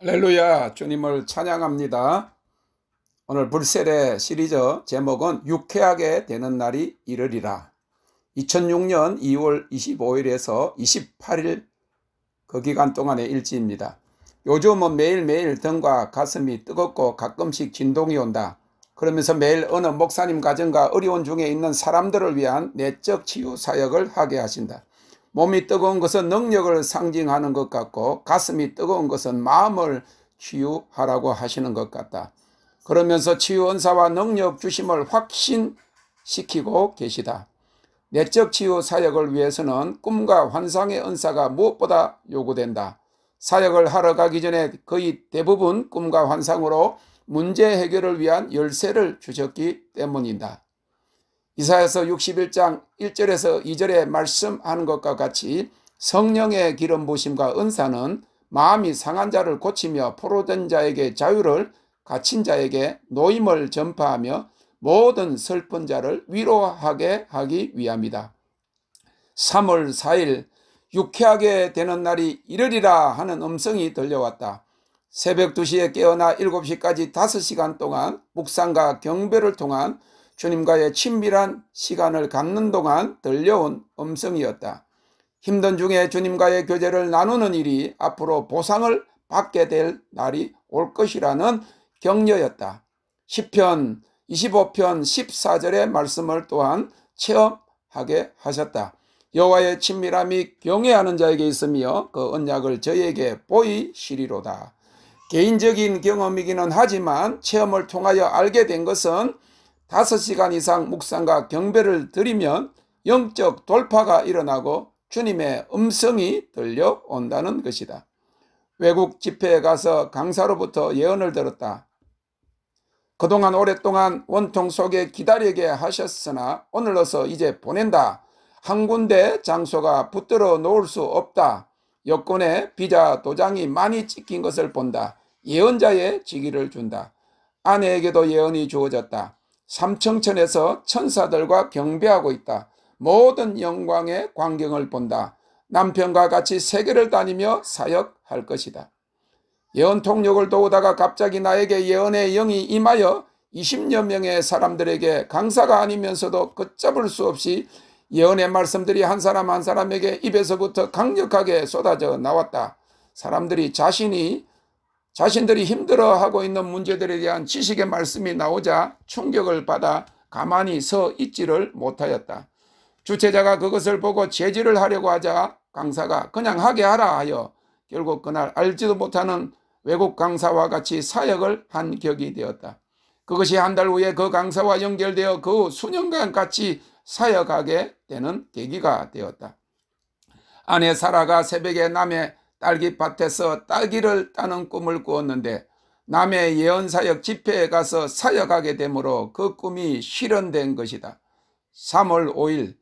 할렐루야, 주님을 찬양합니다. 오늘 불셀의 시리즈 제목은 유쾌하게 되는 날이 이르리라. 2006년 2월 25일에서 28일 그 기간 동안의 일지입니다. 요즘은 매일매일 등과 가슴이 뜨겁고 가끔씩 진동이 온다. 그러면서 매일 어느 목사님 가정과 어려운 중에 있는 사람들을 위한 내적 치유 사역을 하게 하신다. 몸이 뜨거운 것은 능력을 상징하는 것 같고 가슴이 뜨거운 것은 마음을 치유하라고 하시는 것 같다. 그러면서 치유 은사와 능력 주심을 확신시키고 계시다. 내적 치유 사역을 위해서는 꿈과 환상의 은사가 무엇보다 요구된다. 사역을 하러 가기 전에 거의 대부분 꿈과 환상으로 문제 해결을 위한 열쇠를 주셨기 때문이다. 이사야서 61장 1절에서 2절에 말씀하는 것과 같이 성령의 기름 부으심과 은사는 마음이 상한 자를 고치며 포로된 자에게 자유를, 갇힌 자에게 노임을 전파하며 모든 슬픈 자를 위로하게 하기 위함이다. 3월 4일 유쾌하게 되는 날이 이르리라 하는 음성이 들려왔다. 새벽 2시에 깨어나 7시까지 5시간 동안 묵상과 경배를 통한 주님과의 친밀한 시간을 갖는 동안 들려온 음성이었다. 힘든 중에 주님과의 교제를 나누는 일이 앞으로 보상을 받게 될 날이 올 것이라는 격려였다. 시편 25편 14절의 말씀을 또한 체험하게 하셨다. 여호와의 친밀함이 경외하는 자에게 있으며 그 언약을 저에게 보이시리로다. 개인적인 경험이기는 하지만 체험을 통하여 알게 된 것은 5시간 이상 묵상과 경배를 드리면 영적 돌파가 일어나고 주님의 음성이 들려온다는 것이다. 외국 집회에 가서 강사로부터 예언을 들었다. 그동안 오랫동안 원통 속에 기다리게 하셨으나 오늘로서 이제 보낸다. 한 군데 장소가 붙들어 놓을 수 없다. 여권에 비자 도장이 많이 찍힌 것을 본다. 예언자의 직위를 준다. 아내에게도 예언이 주어졌다. 삼청천에서 천사들과 경배하고 있다. 모든 영광의 광경을 본다. 남편과 같이 세계를 다니며 사역할 것이다. 예언 통역을 도우다가 갑자기 나에게 예언의 영이 임하여 20여 명의 사람들에게 강사가 아니면서도 걷잡을 수 없이 예언의 말씀들이 한 사람 한 사람에게 입에서부터 강력하게 쏟아져 나왔다. 사람들이 자신들이 힘들어하고 있는 문제들에 대한 지식의 말씀이 나오자 충격을 받아 가만히 서 있지를 못하였다. 주최자가 그것을 보고 제지를 하려고 하자 강사가 그냥 하게 하라 하여 결국 그날 알지도 못하는 외국 강사와 같이 사역을 한 격이 되었다. 그것이 한 달 후에 그 강사와 연결되어 그 후 수년간 같이 사역하게 되는 계기가 되었다. 아내 사라가 새벽에 남의 딸기밭에서 딸기를 따는 꿈을 꾸었는데 남의 예언사역 집회에 가서 사역하게 되므로 그 꿈이 실현된 것이다. 3월 5일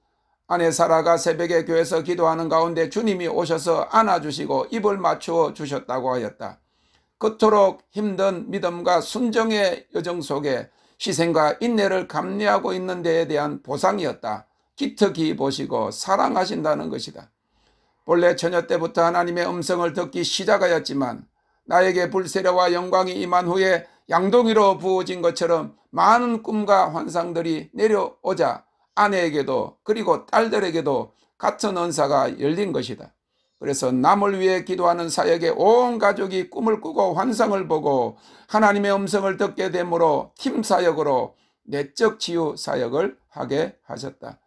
아내 사라가 새벽에 교회에서 기도하는 가운데 주님이 오셔서 안아주시고 입을 맞추어 주셨다고 하였다. 그토록 힘든 믿음과 순정의 여정 속에 희생과 인내를 감내하고 있는 데에 대한 보상이었다. 기특히 보시고 사랑하신다는 것이다. 본래 처녀 때부터 하나님의 음성을 듣기 시작하였지만 나에게 불세례와 영광이 임한 후에 양동이로 부어진 것처럼 많은 꿈과 환상들이 내려오자 아내에게도 그리고 딸들에게도 같은 은사가 열린 것이다. 그래서 남을 위해 기도하는 사역에 온 가족이 꿈을 꾸고 환상을 보고 하나님의 음성을 듣게 되므로 팀 사역으로 내적 치유 사역을 하게 하셨다.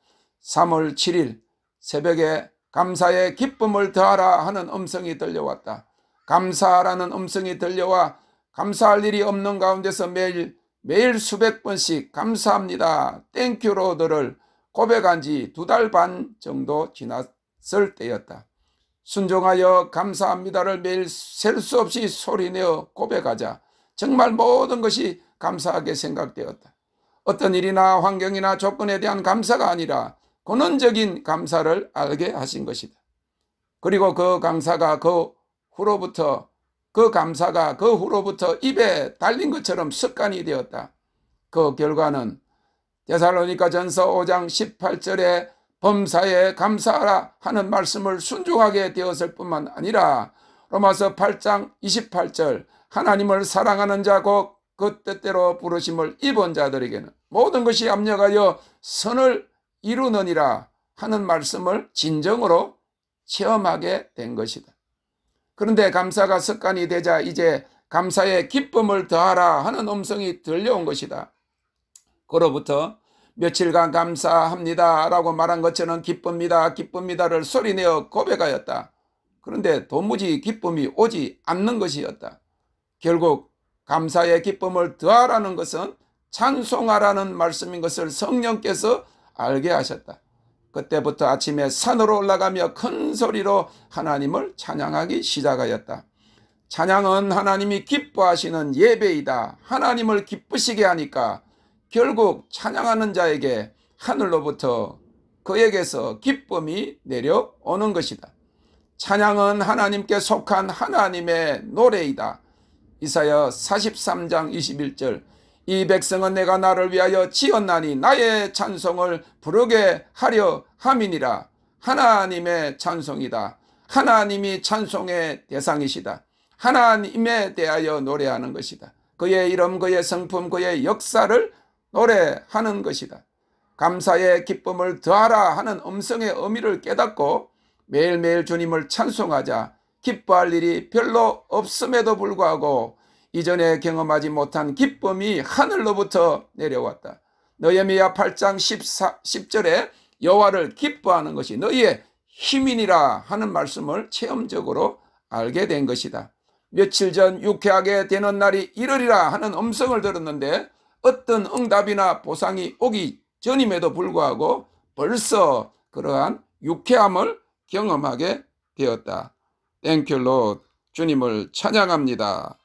3월 7일 새벽에 감사의 기쁨을 더하라 하는 음성이 들려왔다. 감사라는 음성이 들려와 감사할 일이 없는 가운데서 매일 수백 번씩 감사합니다, 땡큐로드를 고백한 지 2달 반 정도 지났을 때였다. 순종하여 감사합니다를 매일 셀 수 없이 소리내어 고백하자 정말 모든 것이 감사하게 생각되었다. 어떤 일이나 환경이나 조건에 대한 감사가 아니라 근원적인 감사를 알게 하신 것이다. 그리고 그 감사가 그 후로부터 입에 달린 것처럼 습관이 되었다. 그 결과는 데살로니가전서 5장 18절에 범사에 감사하라 하는 말씀을 순종하게 되었을 뿐만 아니라 로마서 8장 28절 하나님을 사랑하는 자고 그 뜻대로 부르심을 입은 자들에게는 모든 것이 합력하여 선을 이루느니라 하는 말씀을 진정으로 체험하게 된 것이다. 그런데 감사가 습관이 되자 이제 감사에 기쁨을 더하라 하는 음성이 들려온 것이다. 그로부터 며칠간 감사합니다 라고 말한 것처럼 기쁩니다 기쁩니다를 소리내어 고백하였다. 그런데 도무지 기쁨이 오지 않는 것이었다. 결국 감사의 기쁨을 더하라는 것은 찬송하라는 말씀인 것을 성령께서 알게 하셨다. 그때부터 아침에 산으로 올라가며 큰 소리로 하나님을 찬양하기 시작하였다. 찬양은 하나님이 기뻐하시는 예배이다. 하나님을 기쁘시게 하니까 결국 찬양하는 자에게 하늘로부터 그에게서 기쁨이 내려오는 것이다. 찬양은 하나님께 속한 하나님의 노래이다. 이사야 43장 21절 이 백성은 내가 나를 위하여 지었나니 나의 찬송을 부르게 하려 함이니라. 하나님의 찬송이다. 하나님이 찬송의 대상이시다. 하나님에 대하여 노래하는 것이다. 그의 이름, 그의 성품, 그의 역사를 노래하는 것이다. 감사의 기쁨을 더하라 하는 음성의 의미를 깨닫고 매일매일 주님을 찬송하자 기뻐할 일이 별로 없음에도 불구하고 이전에 경험하지 못한 기쁨이 하늘로부터 내려왔다. 느헤미야 8장 10절에 여호와를 기뻐하는 것이 너희의 힘이니라 하는 말씀을 체험적으로 알게 된 것이다. 며칠 전 유쾌하게 되는 날이 이르리라 하는 음성을 들었는데 어떤 응답이나 보상이 오기 전임에도 불구하고 벌써 그러한 유쾌함을 경험하게 되었다. 땡큐 롯 주님을 찬양합니다.